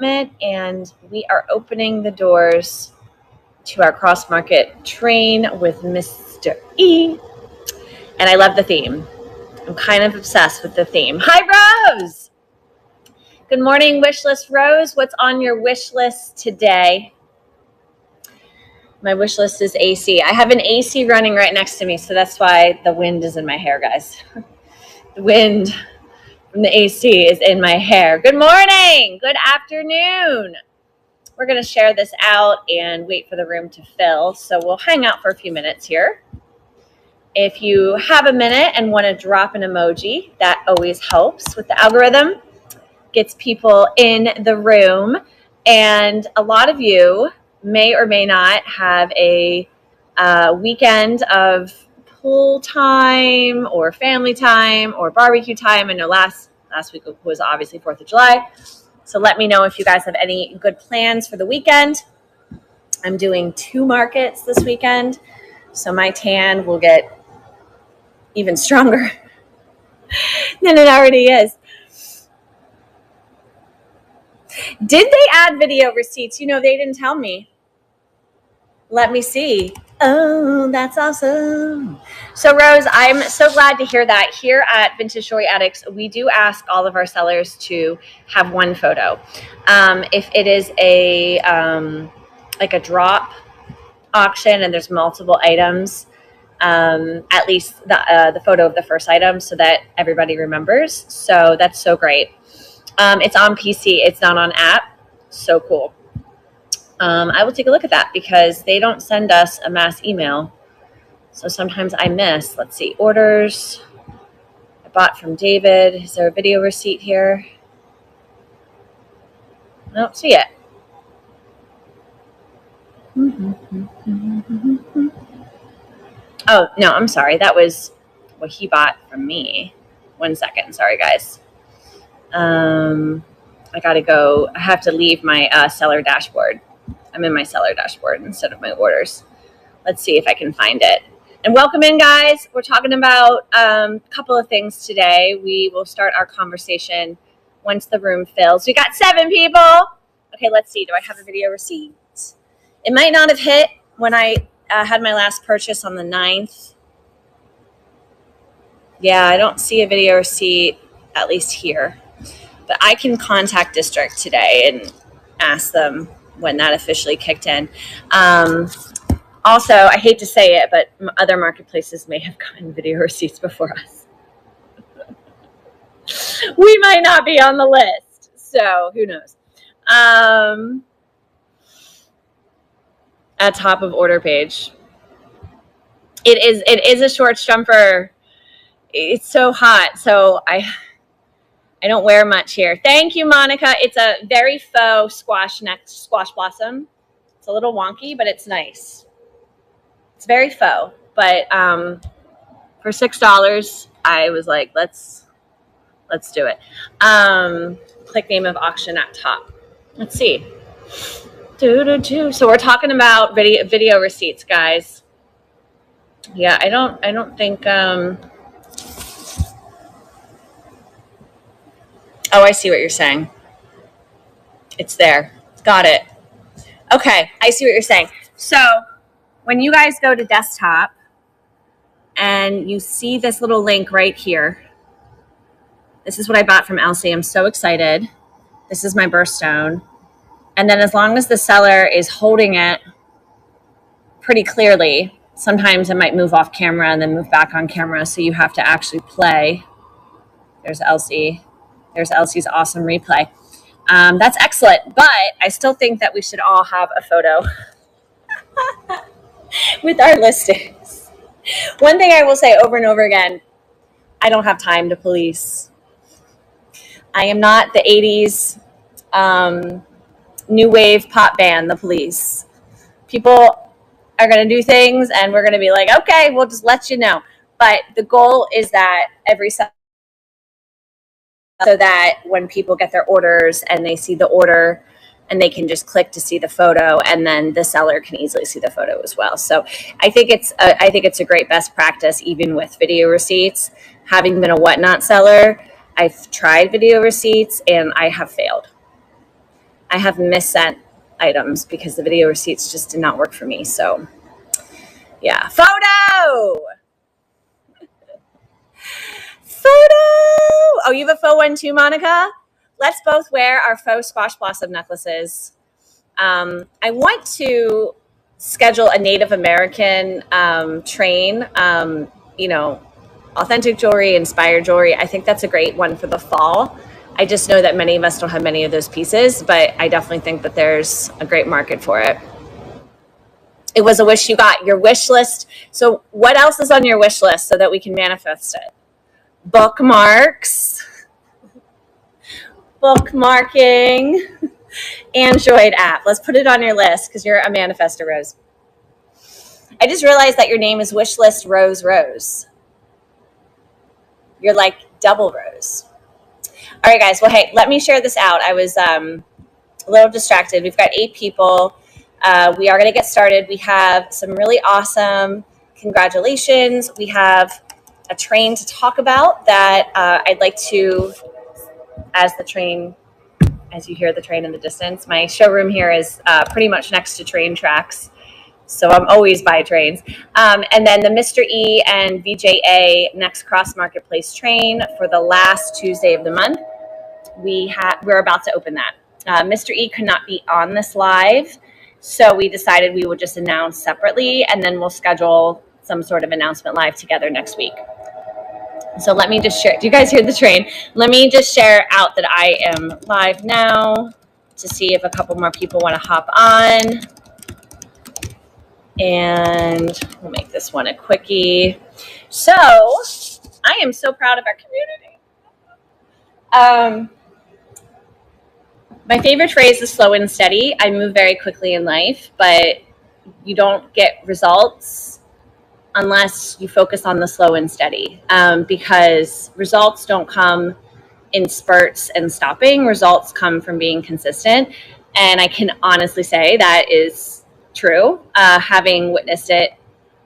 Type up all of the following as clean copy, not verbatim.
And we are opening the doors to our cross market train with Mr. E. And I love the theme. I'm kind of obsessed with the theme. Hi, Rose. Good morning, wish list Rose. What's on your wish list today? My wish list is AC. I have an AC running right next to me, so that's why the wind is in my hair, guys. The wind from the AC is in my hair. Good morning. Good afternoon. We're going to share this out and wait for the room to fill. So we'll hang out for a few minutes here. If you have a minute and want to drop an emoji, that always helps with the algorithm. Gets people in the room. And a lot of you may or may not have a weekend of pool time or family time or barbecue time. I know last week was obviously 4th of July. So let me know if you guys have any good plans for the weekend. I'm doing 2 markets this weekend, so my tan will get even stronger than it already is. Did they add video receipts? You know, they didn't tell me. Let me see. Oh, that's awesome. So, Rose, I'm so glad to hear that. Here at Vintage Jewelry Addicts, we do ask all of our sellers to have one photo. If it is a like a drop auction and there's multiple items, at least the photo of the first item so that everybody remembers. So that's so great. It's on PC. It's not on app. So cool. I will take a look at that because they don't send us a mass email. So sometimes I miss. Let's see. Orders. I bought from David. Is there a video receipt here? I don't see it. Oh, no, I'm sorry. That was what he bought from me. 1 second. Sorry, guys. I got to go. I have to leave my seller dashboard. I'm in my seller dashboard instead of my orders. Let's see if I can find it. And welcome in, guys. We're talking about a couple of things today. We will start our conversation once the room fills. We got 7 people. Okay, let's see. Do I have a video receipt? It might not have hit when I had my last purchase on the 9th. Yeah, I don't see a video receipt, at least here. But I can contact District today and ask them when that officially kicked in. Also, I hate to say it, but other marketplaces may have gotten video receipts before us. We might not be on the list, so who knows? At top of order page. It is a short jumper. It's so hot, so I don't wear much here. Thank you, Monica. It's a very faux squash blossom. It's a little wonky, but it's nice. It's very faux, but for $6, I was like, let's do it. Click name of auction at top. Let's see. So we're talking about video receipts, guys. Yeah, I don't think. Oh, I see what you're saying. It's there. Got it. Okay, I see what you're saying. So when you guys go to desktop and you see this little link right here, this is what I bought from Elsie. I'm so excited. This is my birthstone. And then as long as the seller is holding it pretty clearly, sometimes it might move off camera and then move back on camera. So you have to actually play. There's Elsie. There's Elsie's awesome replay. That's excellent, but I still think that we should all have a photo with our listings. One thing I will say over and over again, I don't have time to police. I am not the 80s new wave pop band, The Police. People are going to do things and we're going to be like, okay, we'll just let you know. But the goal is that every so that when people get their orders and they see the order and they can just click to see the photo, and then the seller can easily see the photo as well. So I think it's a great best practice, even with video receipts. Having been a Whatnot seller, I've tried video receipts and I have failed. I have missent items because the video receipts just did not work for me. So yeah, photo. Oh, you have a faux one too, Monica? Let's both wear our faux squash blossom necklaces. I want to schedule a Native American train, authentic jewelry, inspired jewelry. I think that's a great one for the fall. I just know that many of us don't have many of those pieces, but I definitely think that there's a great market for it. It was a wish you got, your wish list. So what else is on your wish list so that we can manifest it? Bookmarks, bookmarking, Android app. Let's put it on your list because you're a manifestor, Rose. I just realized that your name is Wishlist Rose Rose. You're like double Rose. All right, guys. Well, hey, let me share this out. I was a little distracted. We've got 8 people. We are going to get started. We have some really awesome congratulations. We have a train to talk about that I'd like to, as you hear the train in the distance, my showroom here is pretty much next to train tracks. So I'm always by trains. And then the Mr. E and VJA Next Cross Marketplace train for the last Tuesday of the month. We're about to open that. Mr. E could not be on this live, so we decided we would just announce separately, and then we'll schedule some sort of announcement live together next week. So let me just share. Do you guys hear the train? Let me just share out that I am live now to see if a couple more people want to hop on. And we'll make this one a quickie. So I am so proud of our community. My favorite phrase is slow and steady. I move very quickly in life, but you don't get results unless you focus on the slow and steady, because results don't come in spurts and stopping. Results come from being consistent. And I can honestly say that is true, having witnessed it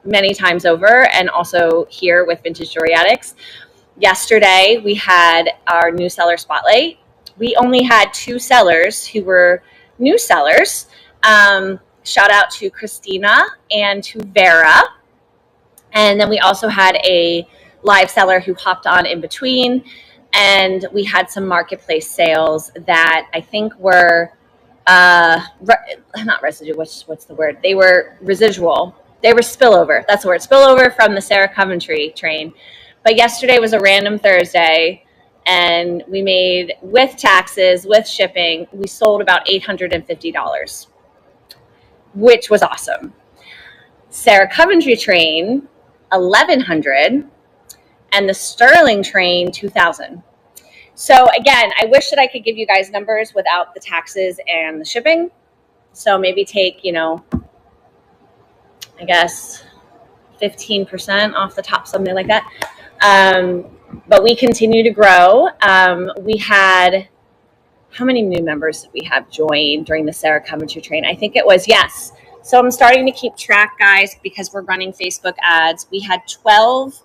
many times over, and also here with Vintage Jewelry Addicts. Yesterday, we had our new seller spotlight. We only had 2 sellers who were new sellers. Shout out to Christina and to Vera. And then we also had a live seller who hopped on in between. And we had some marketplace sales that I think were, not residue, what's the word? They were residual. They were spillover. That's the word. Spillover from the Sarah Coventry train. But yesterday was a random Thursday. And we made, with taxes, with shipping, we sold about $850, which was awesome. Sarah Coventry train, $1,100, and the Sterling train, $2,000. So again, I wish that I could give you guys numbers without the taxes and the shipping. So maybe take, I guess 15% off the top, something like that. But we continue to grow. We had, how many new members did we have join during the Sarah Coventry train? I think it was, yes. So I'm starting to keep track, guys, because we're running Facebook ads. We had 12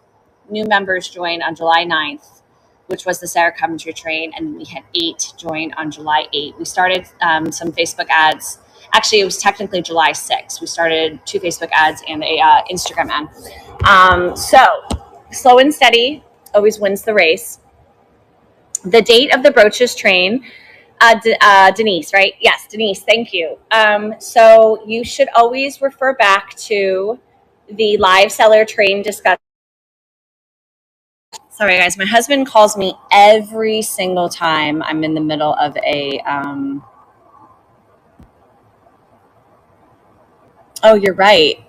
new members join on July 9th, which was the Sarah Coventry train, and we had 8 join on July 8th. We started some Facebook ads. Actually, it was technically July 6th. We started 2 Facebook ads and a Instagram ad. So slow and steady always wins the race. The date of the brooches train, Denise, right? Yes, Denise, thank you. So you should always refer back to the live seller train discussion. Sorry, guys, my husband calls me every single time I'm in the middle of a, oh, you're right.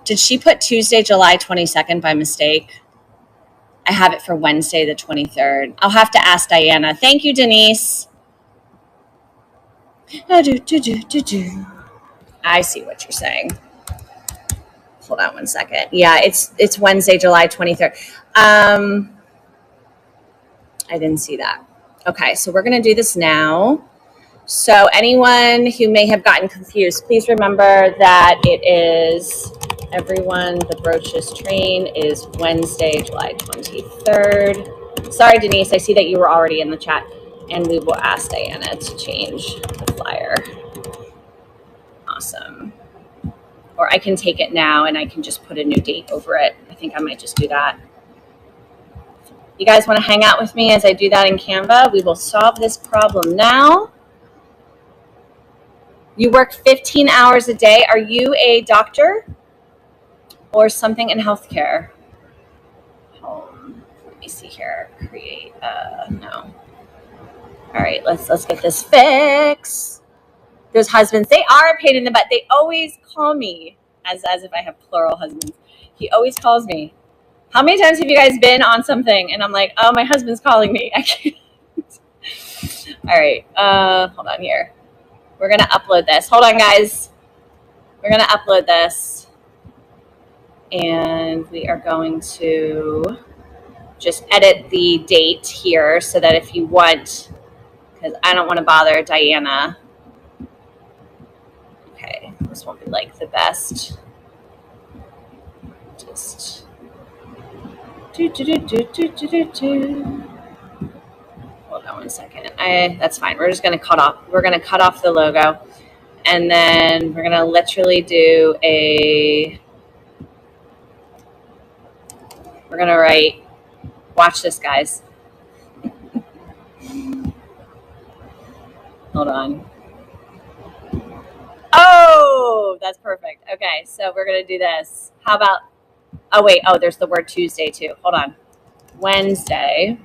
Did she put Tuesday, July 22nd by mistake? I have it for Wednesday, the 23rd. I'll have to ask Diana. Thank you, Denise. I see what you're saying. Hold on one second. Yeah, it's Wednesday, July 23rd. I didn't see that. Okay, so we're going to do this now. So anyone who may have gotten confused, please remember that it is, everyone, the brooches train is Wednesday, July 23rd. Sorry, Denise, I see that you were already in the chat. And we will ask Diana to change the flyer. Awesome. Or I can take it now and I can just put a new date over it. I think I might just do that. You guys want to hang out with me as I do that in Canva? We will solve this problem now. You work 15 hours a day. Are you a doctor or something in healthcare? Let me see here. Create. No. All right. Let's get this fixed. Those husbands, they are a pain in the butt. They always call me as if I have plural husbands. He always calls me. How many times have you guys been on something and I'm like, oh, my husband's calling me. I can't. All right. Hold on here. We're going to upload this. Hold on, guys. We're going to upload this. And we are going to just edit the date here so that if you want, because I don't want to bother Diana. Okay, this won't be like the best. Just hold on one second. That's fine. We're just gonna cut off. We're gonna cut off the logo, and then we're gonna literally do a. We're gonna write. Watch this, guys. Hold on. Oh, that's perfect. Okay, so we're gonna do this. How about? Oh wait. Oh, there's the word Tuesday too. Hold on. Wednesday.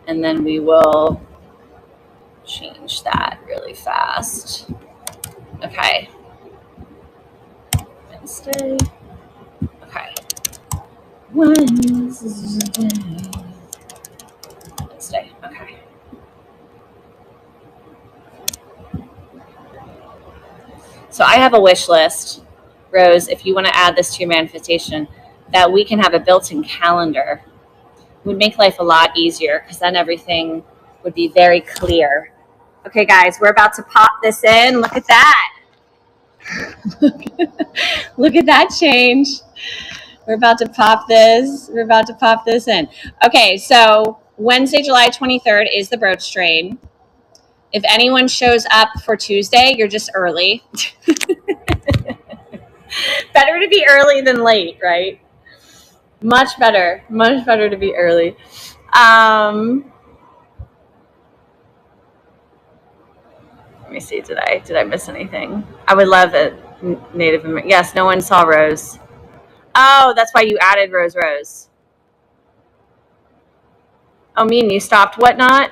And then we will change that really fast. Okay. Wednesday. Okay. Wednesday. Okay. So I have a wish list, Rose, if you want to add this to your manifestation, that we can have a built-in calendar. It would make life a lot easier because then everything would be very clear. Okay, guys, we're about to pop this in. Look at that. Look at that change. We're about to pop this. We're about to pop this in. Okay, so Wednesday, July 23rd is the brooch train. If anyone shows up for Tuesday, you're just early. Better to be early than late, right? Much better to be early. Let me see, did I miss anything? I would love a Native American. Yes, no one saw Rose. Oh, that's why you added Rose. Oh, mean you stopped whatnot?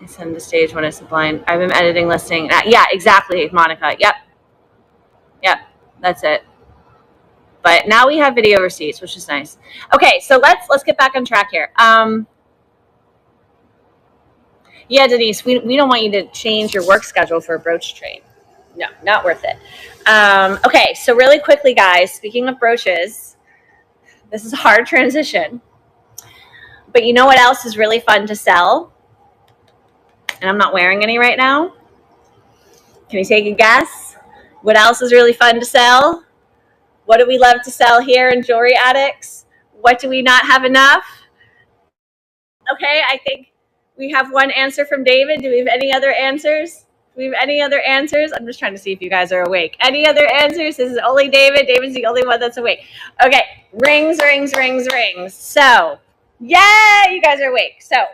I send the stage when it's blind. I've been editing listing. Yeah, exactly, Monica. Yep, that's it. But now we have video receipts, which is nice. Okay, so let's get back on track here. Yeah, Denise, we don't want you to change your work schedule for a brooch train. No, not worth it. Okay, so really quickly, guys, speaking of brooches, this is a hard transition. But you know what else is really fun to sell? And I'm not wearing any right now. Can you take a guess? What else is really fun to sell? What do we love to sell here in Jewelry Addicts? What do we not have enough? Okay, I think we have one answer from David. Do we have any other answers? Do we have any other answers? I'm just trying to see if you guys are awake. Any other answers? This is only David. David's the only one that's awake. Okay, rings. So, yeah, you guys are awake. So,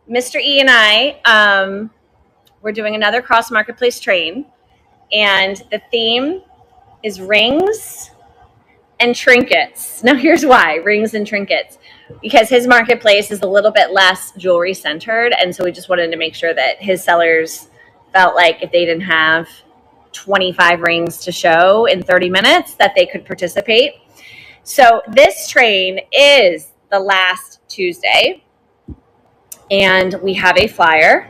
Mr. E and I, we're doing another cross marketplace train, and the theme is rings and trinkets. Now, here's why, rings and trinkets. Because his marketplace is a little bit less jewelry centered. And so we just wanted to make sure that his sellers felt like if they didn't have 25 rings to show in 30 minutes, that they could participate. So this train is the last Tuesday. And we have a flyer.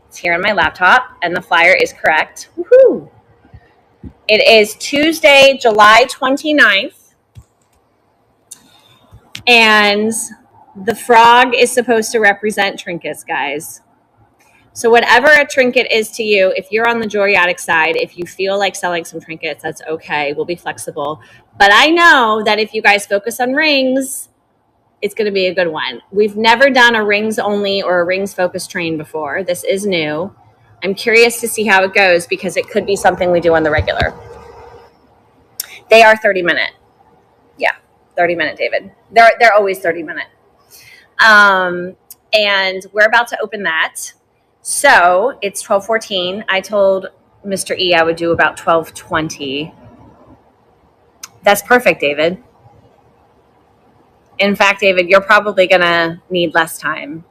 It's here on my laptop. And the flyer is correct. Woohoo! It is Tuesday, July 29th. And the frog is supposed to represent trinkets, guys. So whatever a trinket is to you, if you're on the Joriatic side, if you feel like selling some trinkets, that's okay. We'll be flexible. But I know that if you guys focus on rings, it's going to be a good one. We've never done a rings only or a rings focused train before. This is new. I'm curious to see how it goes because it could be something we do on the regular. They are 30-minute. Yeah, 30-minute, David. They're always 30-minute. And we're about to open that. So it's 12:14. I told Mr. E I would do about 12:20. That's perfect, David. In fact, David, you're probably going to need less time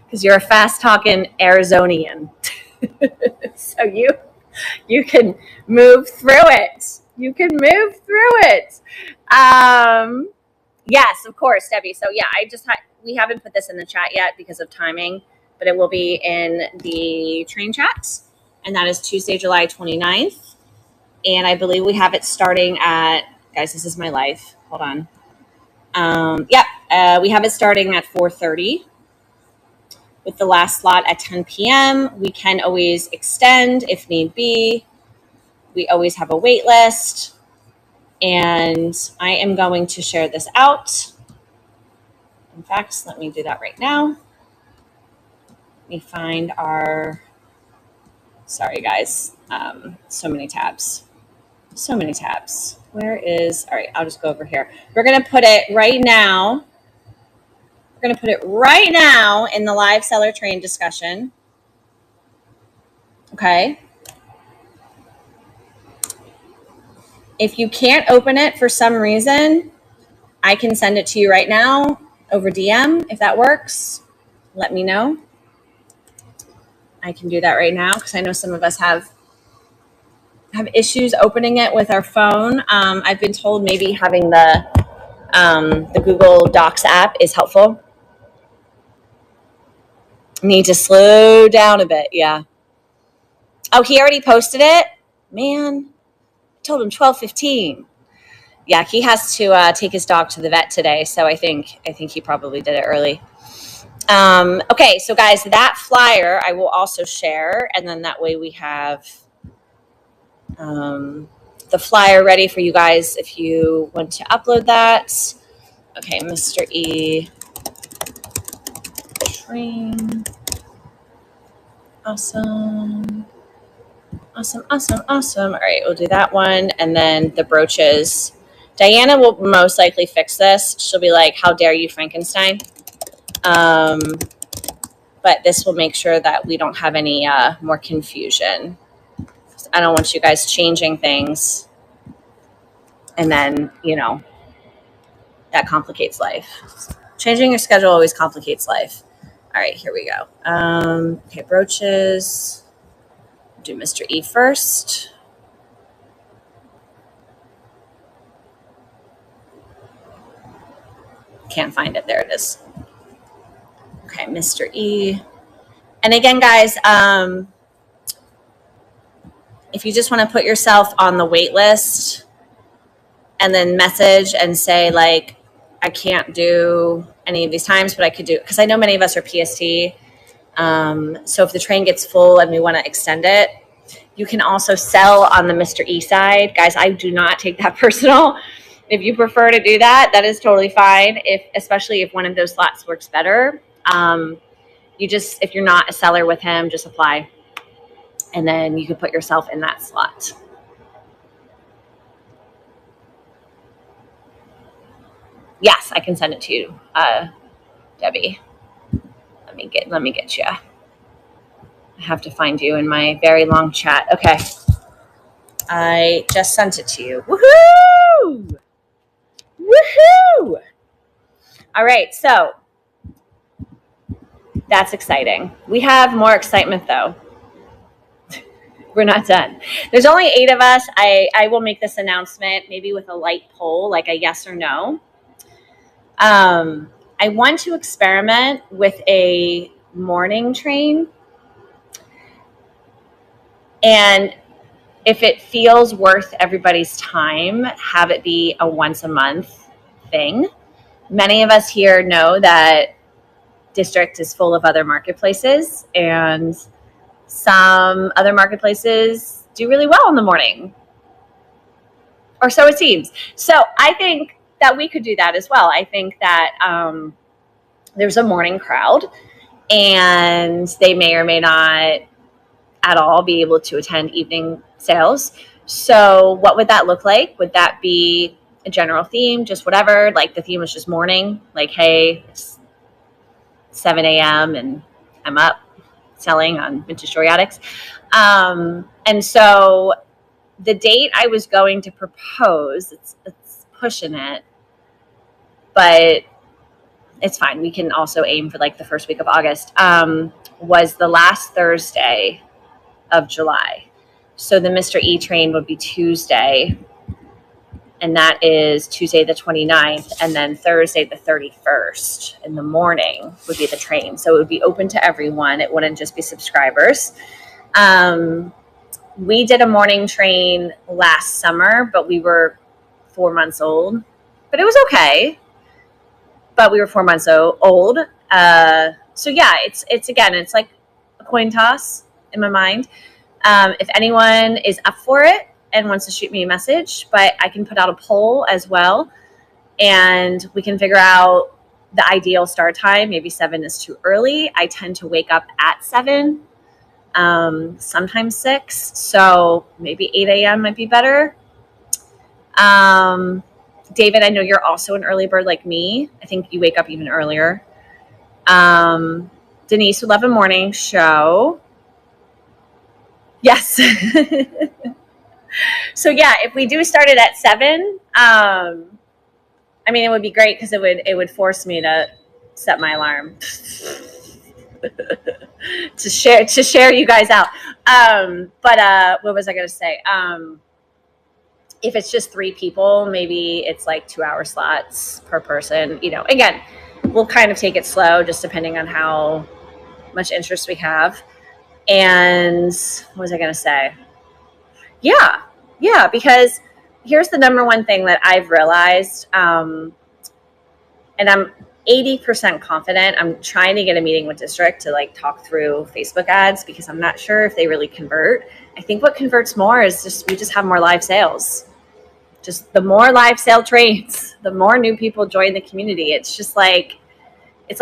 because you're a fast-talking Arizonian. So you can move through it. You can move through it. Yes, of course, Debbie. So yeah, we haven't put this in the chat yet because of timing, but it will be in the train chats, and that is Tuesday, July 29th. And I believe we have it starting at, guys, this is my life. Hold on. We have it starting at 4:30 with the last slot at 10 p.m. We can always extend if need be. We always have a wait list. And I am going to share this out. In fact, let me do that right now. Let me find our, sorry guys, so many tabs. So many tabs. Where is, all right, I'll just go over here. We're going to put it right now. We're going to put it right now in the live seller train discussion. Okay. If you can't open it for some reason, I can send it to you right now over DM. If that works, let me know. I can do that right now because I know some of us have issues opening it with our phone. I've been told maybe having the Google Docs app is helpful. Need to slow down a bit. Yeah. Oh, he already posted it? Man, I told him 12:15. Yeah, he has to take his dog to the vet today, so I think he probably did it early. Okay, so guys, that flyer I will also share, and then that way we have the flyer ready for you guys if you want to upload that. Okay, Mr. E. Train. Awesome. All right, we'll do that one, and then the brooches. Diana will most likely fix this. She'll be like, how dare you, Frankenstein? But this will make sure that we don't have any more confusion. I don't want you guys changing things. And then, that complicates life. Changing your schedule always complicates life. All right, here we go. Okay, brooches. Do Mr. E first. Can't find it. There it is. Okay, Mr. E. And again, guys, if you just want to put yourself on the wait list and then message and say, like, I can't do any of these times, but I could do, because I know many of us are PST. So if the train gets full and we want to extend it, you can also sell on the Mr. E side. Guys, I do not take that personal. If you prefer to do that, that is totally fine. Especially if one of those slots works better. If you're not a seller with him, just apply. And then you can put yourself in that slot. Yes, I can send it to you, Debbie. Let me get you. I have to find you in my very long chat. Okay. I just sent it to you. Woohoo! Woohoo! All right, so that's exciting. We have more excitement, though. We're not done. There's only 8 of us. I will make this announcement maybe with a light poll, like a yes or no. I want to experiment with a morning train. And if it feels worth everybody's time, have it be a once a month thing. Many of us here know that district is full of other marketplaces, and some other marketplaces do really well in the morning, or so it seems. So I think that we could do that as well. I think that there's a morning crowd, and they may or may not at all be able to attend evening sales. So what would that look like? Would that be a general theme, just whatever? Like the theme was just morning, like, hey, it's 7 a.m. and I'm up selling on Vintage Jewelry. And so the date I was going to propose, it's pushing it, but it's fine. We can also aim for like the first week of August, was the last Thursday of July. So the Mr. E train would be Tuesday, and that is Tuesday the 29th, and then Thursday the 31st in the morning would be the train. So it would be open to everyone. It wouldn't just be subscribers. We did a morning train last summer, but we were 4 months old. But it was okay. But we were 4 months old. So yeah, it's like a coin toss in my mind. If anyone is up for it and wants to shoot me a message, but I can put out a poll as well, and we can figure out the ideal start time. Maybe 7 is too early. I tend to wake up at 7, sometimes 6, so maybe 8 a.m. might be better. David, I know you're also an early bird like me. I think you wake up even earlier. Denise would love a morning show. Yes. So yeah, if we do start it at 7, I mean, it would be great because it would force me to set my alarm to share you guys out. But what was I going to say? If it's just 3 people, maybe it's like 2-hour slots per person. You know, again, we'll kind of take it slow, just depending on how much interest we have. And what was I going to say? Yeah, because here's the number one thing that I've realized, and I'm 80% confident. I'm trying to get a meeting with district to like talk through Facebook ads, because I'm not sure if they really convert. I think what converts more is we just have more live sales. Just the more live sale trains, the more new people join the community. It's like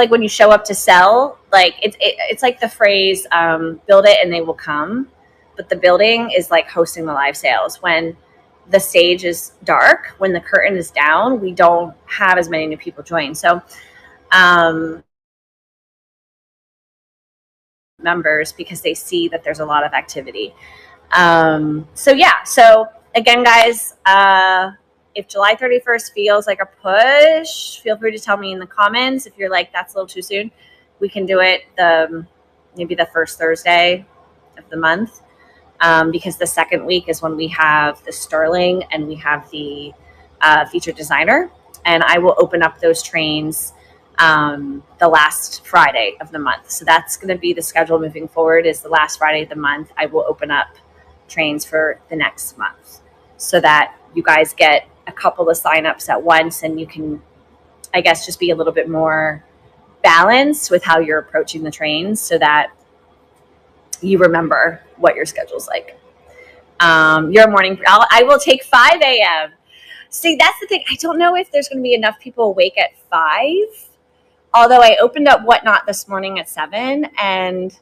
when you show up to sell, like it's like the phrase, build it and they will come. But the building is like hosting the live sales. When the stage is dark, when the curtain is down, we don't have as many new people join. So members, because they see that there's a lot of activity. So again, guys, if July 31st feels like a push, feel free to tell me in the comments. If you're like, that's a little too soon, we can do it maybe the first Thursday of the month, because the second week is when we have the Sterling and we have the featured designer, and I will open up those trains the last Friday of the month. So that's going to be the schedule moving forward, is the last Friday of the month I will open up trains for the next month, so that you guys get a couple of signups at once, and you can, I guess, just be a little bit more balanced with how you're approaching the trains, so that you remember what your schedule's like. Your morning, I will take 5 a.m. See, that's the thing. I don't know if there's going to be enough people awake at 5. Although I opened up Whatnot this morning at 7, and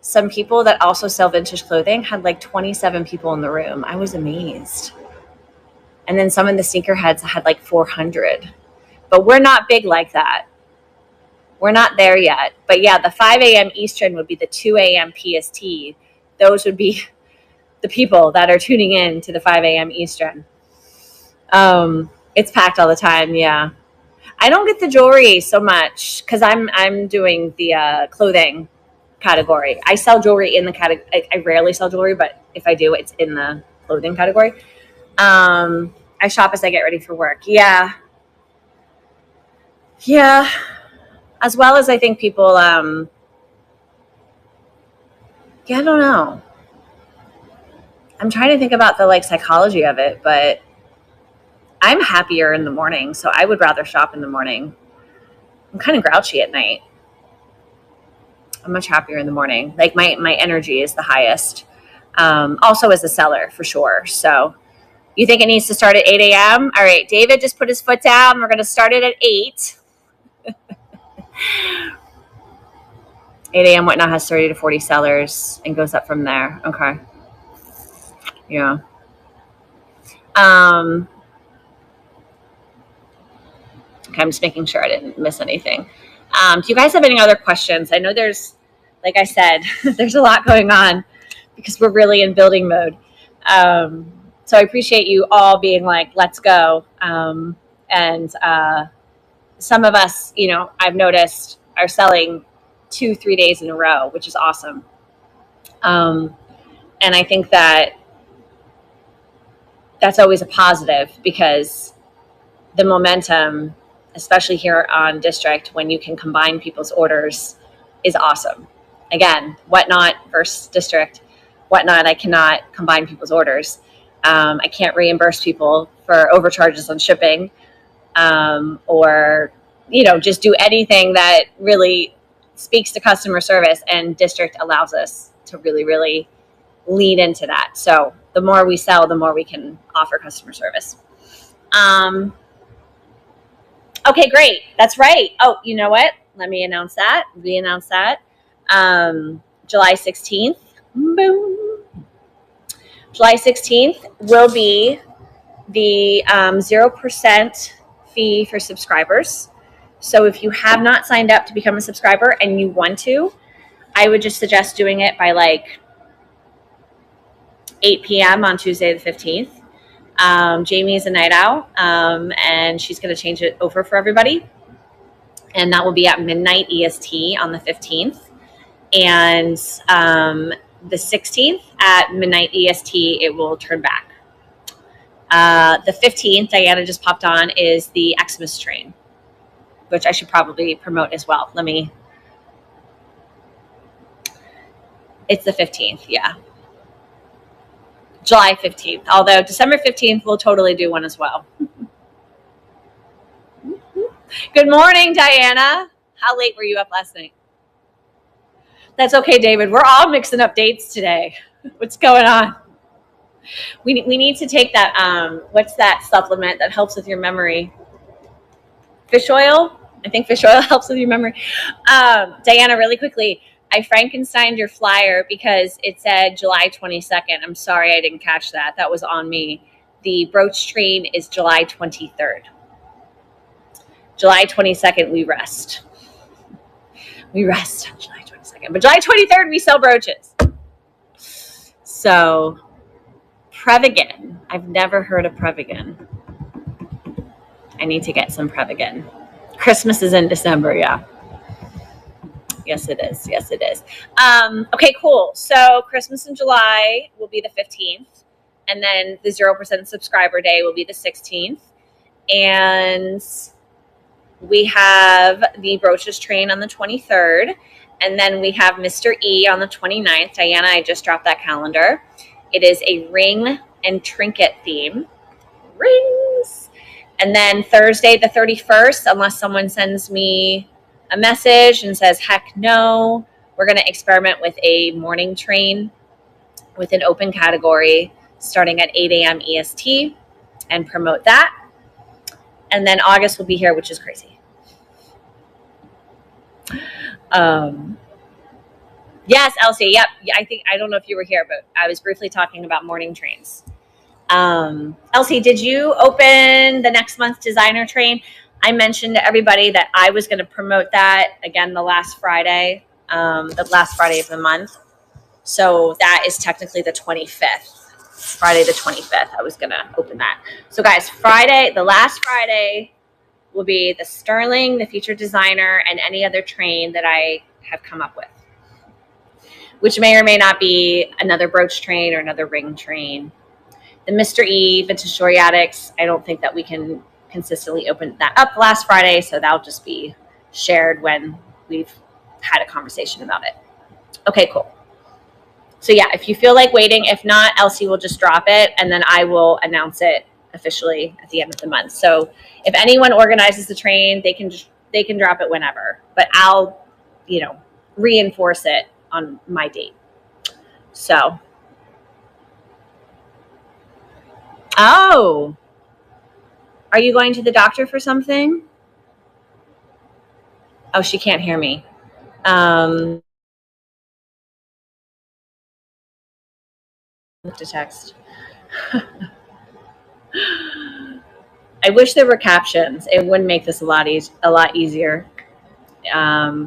some people that also sell vintage clothing had like 27 people in the room. I was amazed. And then some of the sneakerheads had like 400. But we're not big like that. We're not there yet. But yeah, the 5 a.m. Eastern would be the 2 a.m. PST. Those would be the people that are tuning in to the 5 a.m. Eastern. It's packed all the time, yeah. I don't get the jewelry so much because I'm doing the clothing category. I sell jewelry in the category. I rarely sell jewelry, but if I do, it's in the clothing category. I shop as I get ready for work. Yeah. As well as I think people, I don't know. I'm trying to think about the like psychology of it, but I'm happier in the morning, so I would rather shop in the morning. I'm kind of grouchy at night. I'm much happier in the morning. Like my energy is the highest. Also as a seller for sure. So you think it needs to start at 8 a.m.? All right, David just put his foot down. We're going to start it at 8. 8 a.m. Whatnot has 30 to 40 sellers and goes up from there. Okay. Yeah. Okay, I'm just making sure I didn't miss anything. Do you guys have any other questions? I know there's, like I said, there's a lot going on because we're really in building mode. So I appreciate you all being like, let's go. And some of us, you know, I've noticed are selling 2-3 days in a row, which is awesome. And I think that that's always a positive because the momentum, especially here on District, when you can combine people's orders, is awesome. Again, Whatnot versus District. Whatnot, I cannot combine people's orders. I can't reimburse people for overcharges on shipping, or, you know, just do anything that really speaks to customer service. And District allows us to really, really lean into that. So the more we sell, the more we can offer customer service. Okay, great. That's right. Oh, you know what? Let me announce that. We announced that. July 16th. Boom. July 16th will be the 0% fee for subscribers. So if you have not signed up to become a subscriber and you want to, I would just suggest doing it by like 8 p.m. on Tuesday the 15th. Jamie is a night owl, and she's going to change it over for everybody. And that will be at midnight EST on the 15th. And the 16th at midnight EST, it will turn back. The 15th, Diana just popped on, is the Xmas train, which I should probably promote as well. It's the 15th, yeah. July 15th, although December 15th we'll totally do one as well. Good morning, Diana. How late were you up last night? That's okay, David. We're all mixing up dates today. What's going on? We need to take that, what's that supplement that helps with your memory? Fish oil? I think fish oil helps with your memory. Diana, really quickly, I Frankensteined your flyer because it said July 22nd. I'm sorry I didn't catch that. That was on me. The brooch train is July 23rd. July 22nd, we rest. We rest on July 22nd. But July 23rd, we sell brooches. So, Prevagen. I've never heard of Prevagen. I need to get some Prevagen. Christmas is in December, yeah. Yes, it is. Yes, it is. Okay, cool. So Christmas in July will be the 15th. And then the 0% subscriber day will be the 16th. And we have the brooches train on the 23rd. And then we have Mr. E on the 29th. Diana, I just dropped that calendar. It is a ring and trinket theme. Rings. And then Thursday the 31st, unless someone sends me a message and says, heck no, we're going to experiment with a morning train with an open category starting at 8 a.m. EST and promote that. And then August will be here, which is crazy. Yes, Elsie. Yep. I don't know if you were here, but I was briefly talking about morning trains. Elsie, did you open the next month designer train? I mentioned to everybody that I was going to promote that again the last Friday of the month. So that is technically the 25th. Friday the 25th, I was going to open that. So guys, the last Friday will be the Sterling, the featured designer, and any other train that I have come up with, which may or may not be another brooch train or another ring train. The Mr. E, Vintage Story Addicts, I don't think that we can consistently open that up last Friday, so that'll just be shared when we've had a conversation about it. Okay, cool. So yeah, if you feel like waiting, if not, Elsie will just drop it, and then I will announce it officially at the end of the month. So if anyone organizes the train, they can drop it whenever. But I'll, reinforce it on my date. So, oh, are you going to the doctor for something? Oh, she can't hear me. To text. I wish there were captions. It wouldn't make this a lot easier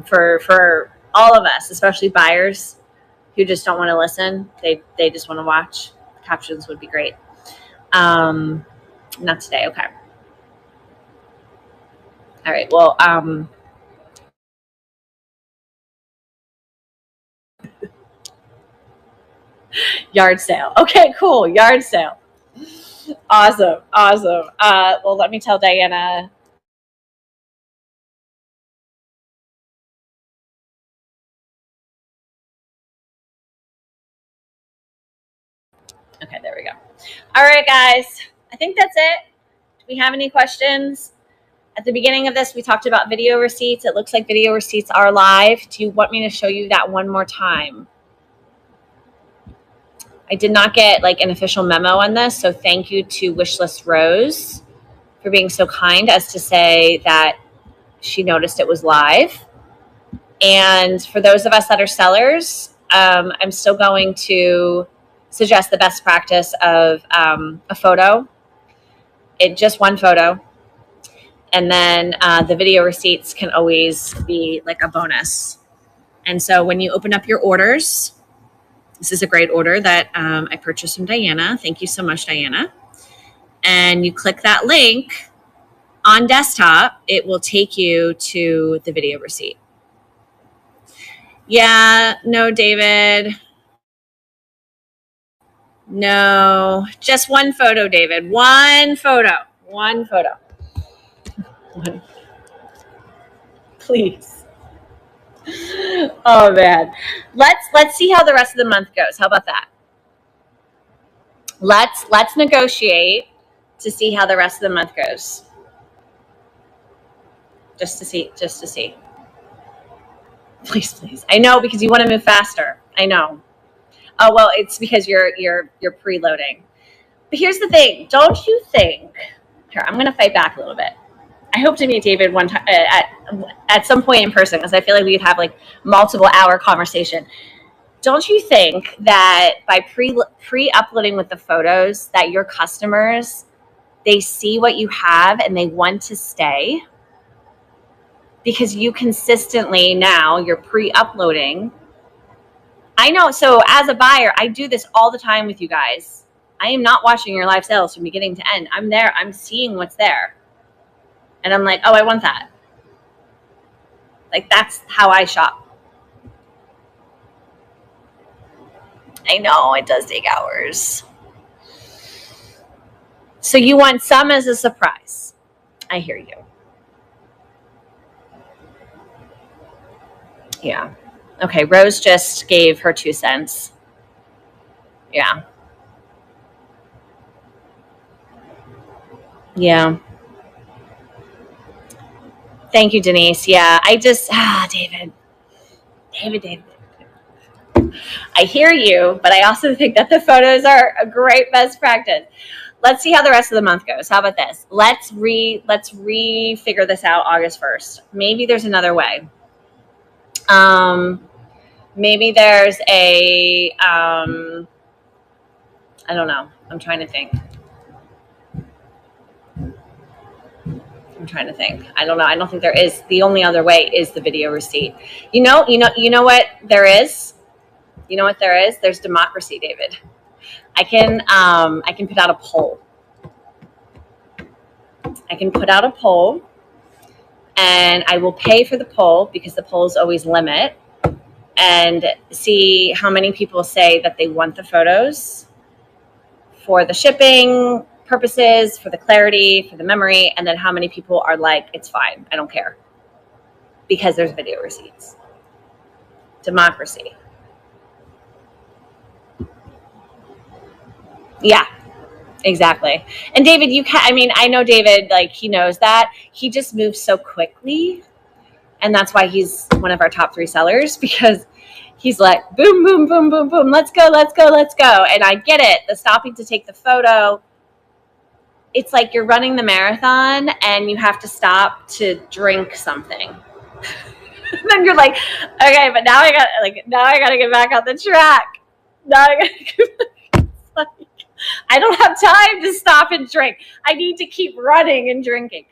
for all of us, especially buyers who just don't want to listen. They just want to watch. Captions would be great. Not today. Okay. All right. Well, yard sale. Okay, cool. Yard sale. Awesome. Well, let me tell Diana. Okay, there we go. All right, guys. I think that's it. Do we have any questions? At the beginning of this, we talked about video receipts. It looks like video receipts are live. Do you want me to show you that one more time? I did not get like an official memo on this, so thank you to Wishlist Rose for being so kind as to say that she noticed it was live. And for those of us that are sellers, I'm still going to suggest the best practice of a photo, just one photo. And then the video receipts can always be like a bonus. And so when you open up your orders, this is a great order that I purchased from Diana. Thank you so much, Diana. And you click that link on desktop, it will take you to the video receipt. Yeah, no, David. No, just one photo, David. One photo. Please. Oh man. Let's see how the rest of the month goes. How about that? Let's negotiate to see how the rest of the month goes. Just to see. Please. I know, because you want to move faster. I know. Oh well, it's because you're preloading. But here's the thing. Don't you think? Here, I'm going to fight back a little bit. I hope to meet David one time at some point in person, because I feel like we'd have like multiple hour conversation. Don't you think that by pre-uploading with the photos that your customers, they see what you have and they want to stay? Because you consistently now you're pre-uploading. I know. So as a buyer, I do this all the time with you guys. I am not watching your live sales from beginning to end. I'm there. I'm seeing what's there. And I'm like, oh, I want that. Like, that's how I shop. I know it does take hours. So you want some as a surprise. I hear you. Yeah. Okay, Rose just gave her 2 cents. Yeah. Yeah. Thank you, Denise. Yeah, I just, David. I hear you, but I also think that the photos are a great best practice. Let's see how the rest of the month goes. How about this? Let's re-figure this out August 1st. Maybe there's another way. Maybe there's a, I don't know. I'm trying to think. I don't know. I don't think there is. The only other way is the video receipt. You know what there is? You know what there is? There's democracy, David. I can put out a poll. And I will pay for the poll, because the polls always limit, and see how many people say that they want the photos for the shipping purposes, for the clarity, for the memory, and then how many people are like, it's fine, I don't care, because there's video receipts. Democracy. Yeah, exactly. And David, I know David, like, he knows that. He just moves so quickly And that's why he's one of our top 3 sellers, because he's like, boom, boom, boom, boom, boom. Let's go, let's go, let's go. And I get it. The stopping to take the photo. It's like you're running the marathon and you have to stop to drink something. Then you're like, okay, but now I got to get back on the track. Now I got to get back. It's like, I don't have time to stop and drink. I need to keep running and drinking.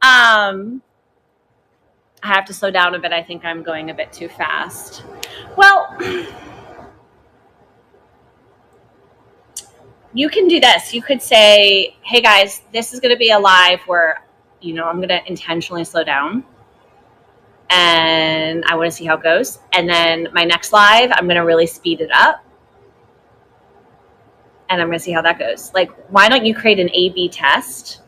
I have to slow down a bit. I think I'm going a bit too fast. Well, you can do this. You could say, hey guys, this is going to be a live where, I'm going to intentionally slow down and I want to see how it goes. And then my next live, I'm going to really speed it up and I'm going to see how that goes. Like, why don't you create an A/B test?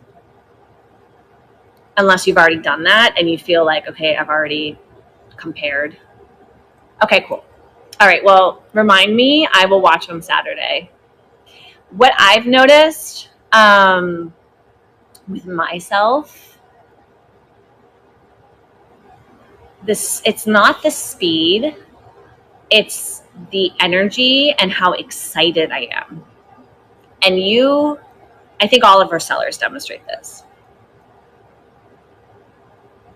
Unless you've already done that and you feel like, okay, I've already compared. Okay, cool. All right, well, remind me. I will watch on Saturday. What I've noticed with myself, it's not the speed, it's the energy and how excited I am. And I think all of our sellers demonstrate this.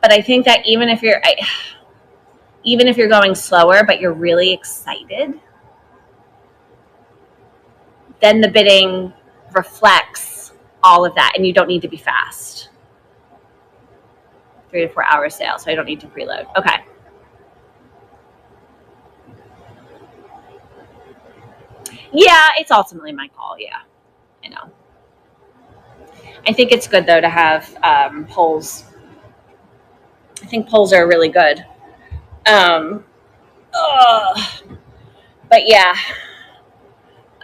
But I think that even if you're going slower, but you're really excited, then the bidding reflects all of that, and you don't need to be fast. 3 to 4 hour sale, so I don't need to preload. Okay. Yeah, it's ultimately my call. Yeah, I know. I think it's good though to have polls. I think polls are really good. But yeah.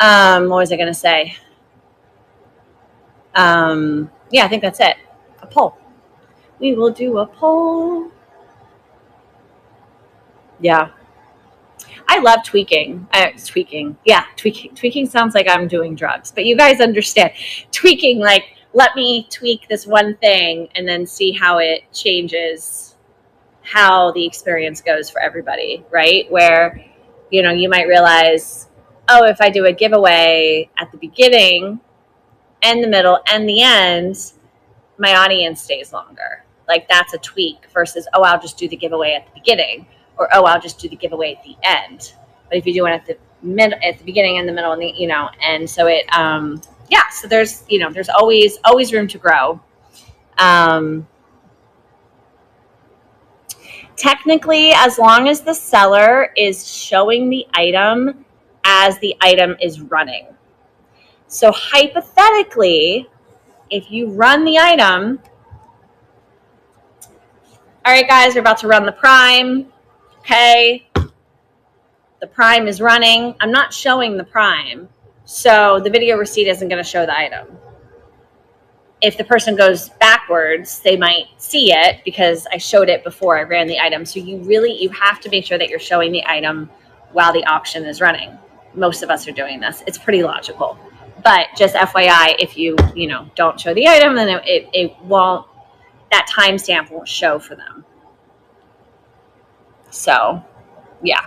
What was I going to say? Yeah, I think that's it. A poll. We will do a poll. Yeah. I love tweaking. Yeah, tweaking. Tweaking sounds like I'm doing drugs, but you guys understand. Tweaking, like, let me tweak this one thing and then see how it changes how the experience goes for everybody, right? Where, you might realize, oh, if I do a giveaway at the beginning and the middle and the end, my audience stays longer. Like, that's a tweak versus, oh, I'll just do the giveaway at the beginning, or, oh, I'll just do the giveaway at the end. But if you do it at the beginning and the middle and the, and so it, yeah, so there's, there's always room to grow. Technically, as long as the seller is showing the item as the item is running. So hypothetically, if you run the item, all right, guys, we're about to run the prime. Okay. The prime is running. I'm not showing the prime. So the video receipt isn't going to show the item. If the person goes backwards, they might see it because I showed it before I ran the item. So you have to make sure that you're showing the item while the auction is running. Most of us are doing this. It's pretty logical. But just FYI, if you don't show the item, then it won't, that timestamp won't show for them. So, yeah.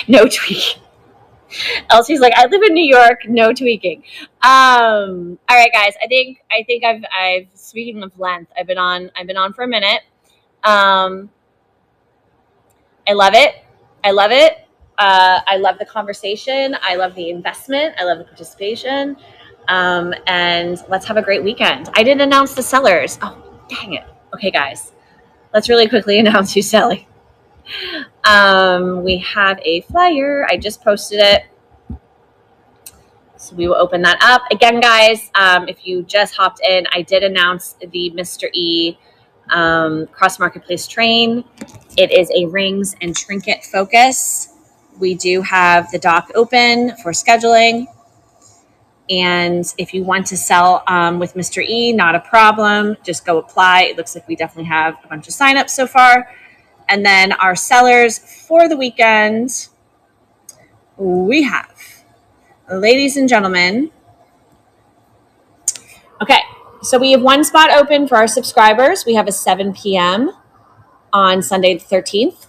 No tweaking. Elsie's like, I live in New York, no tweaking. All right, guys. I think I've speaking of length, I've been on for a minute. I love it. I love the conversation. I love the investment. I love the participation. And let's have a great weekend. I didn't announce the sellers. Oh, dang it. Okay, guys. Let's really quickly announce who's selling. We have a flyer. I just posted it. So we will open that up. Again, guys, if you just hopped in, I did announce the Mr. E Cross Marketplace Train. It is a rings and trinket focus. We do have the dock open for scheduling. And if you want to sell with Mr. E, not a problem. Just go apply. It looks like we definitely have a bunch of signups so far. And then our sellers for the weekend, we have, ladies and gentlemen. Okay, so we have one spot open for our subscribers. We have a 7 p.m. on Sunday the 13th.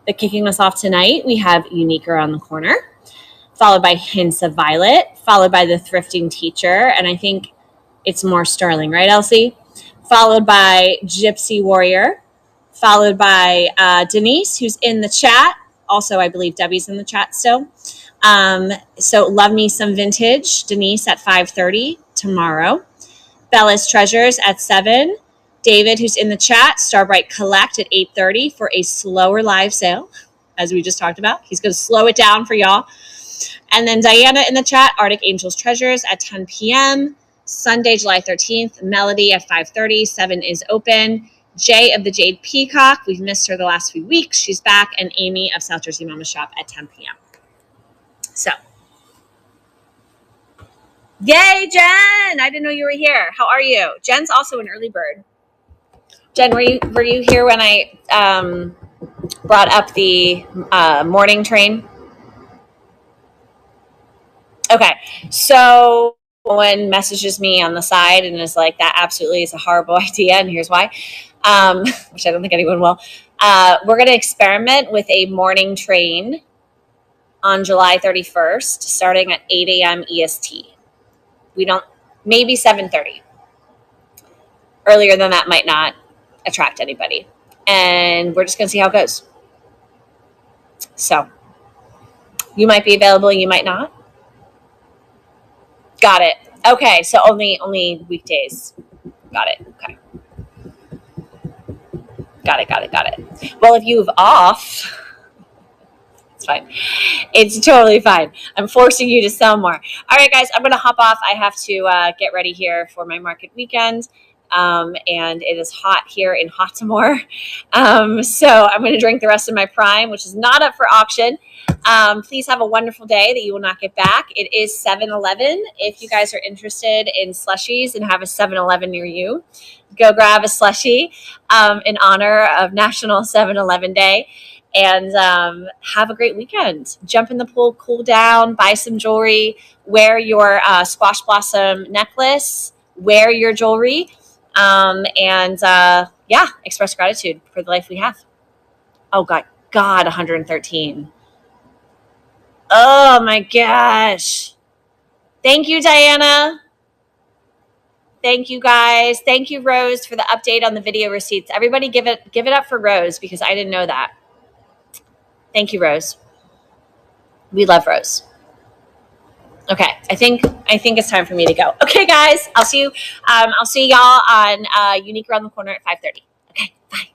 But kicking us off tonight, we have Unique Around the Corner, followed by Hints of Violet, followed by The Thrifting Teacher, and I think it's more Sterling, right, Elsie? Followed by Gypsy Warrior, followed by Denise, who's in the chat. Also, I believe Debbie's in the chat still. So Love Me Some Vintage, Denise at 5:30 tomorrow. Bella's Treasures at 7. David, who's in the chat, Starbright Collect at 8:30 for a slower live sale, as we just talked about. He's going to slow it down for y'all. And then Diana in the chat, Arctic Angels Treasures at 10 p.m. Sunday, July 13th, Melody at 5:30. 7 is open. Jay of the Jade Peacock, we've missed her the last few weeks. She's back. And Amy of South Jersey Mama Shop at 10 p.m. So, yay, Jen! I didn't know you were here. How are you? Jen's also an early bird. Jen, were you here when I brought up the morning train? Okay, so one messages me on the side and is like, that absolutely is a horrible idea, and here's why, which I don't think anyone will. We're going to experiment with a morning train on July 31st, starting at 8 a.m. EST. Maybe 7:30. Earlier than that might not attract anybody. And we're just going to see how it goes. So, you might be available, you might not. Got it. Okay, so only weekdays. Got it. Okay. Got it. Well, if you have off, it's fine. It's totally fine. I'm forcing you to sell more. All right, guys, I'm going to hop off. I have to get ready here for my market weekend. And it is hot here in Baltimore. So I'm going to drink the rest of my Prime, which is not up for auction. Please have a wonderful day that you will not get back. It is 7-Eleven. If you guys are interested in slushies and have a 7-Eleven near you, go grab a slushie in honor of National 7-Eleven Day. And have a great weekend. Jump in the pool, cool down, buy some jewelry, wear your squash blossom necklace, wear your jewelry. Express gratitude for the life we have. Oh God, 113. Oh my gosh. Thank you, Diana. Thank you, guys. Thank you, Rose, for the update on the video receipts. Everybody give it up for Rose, because I didn't know that. Thank you, Rose. We love Rose. Okay, I think it's time for me to go. Okay, guys, I'll see you. I'll see y'all on Unique Around the Corner at 5:30. Okay, bye.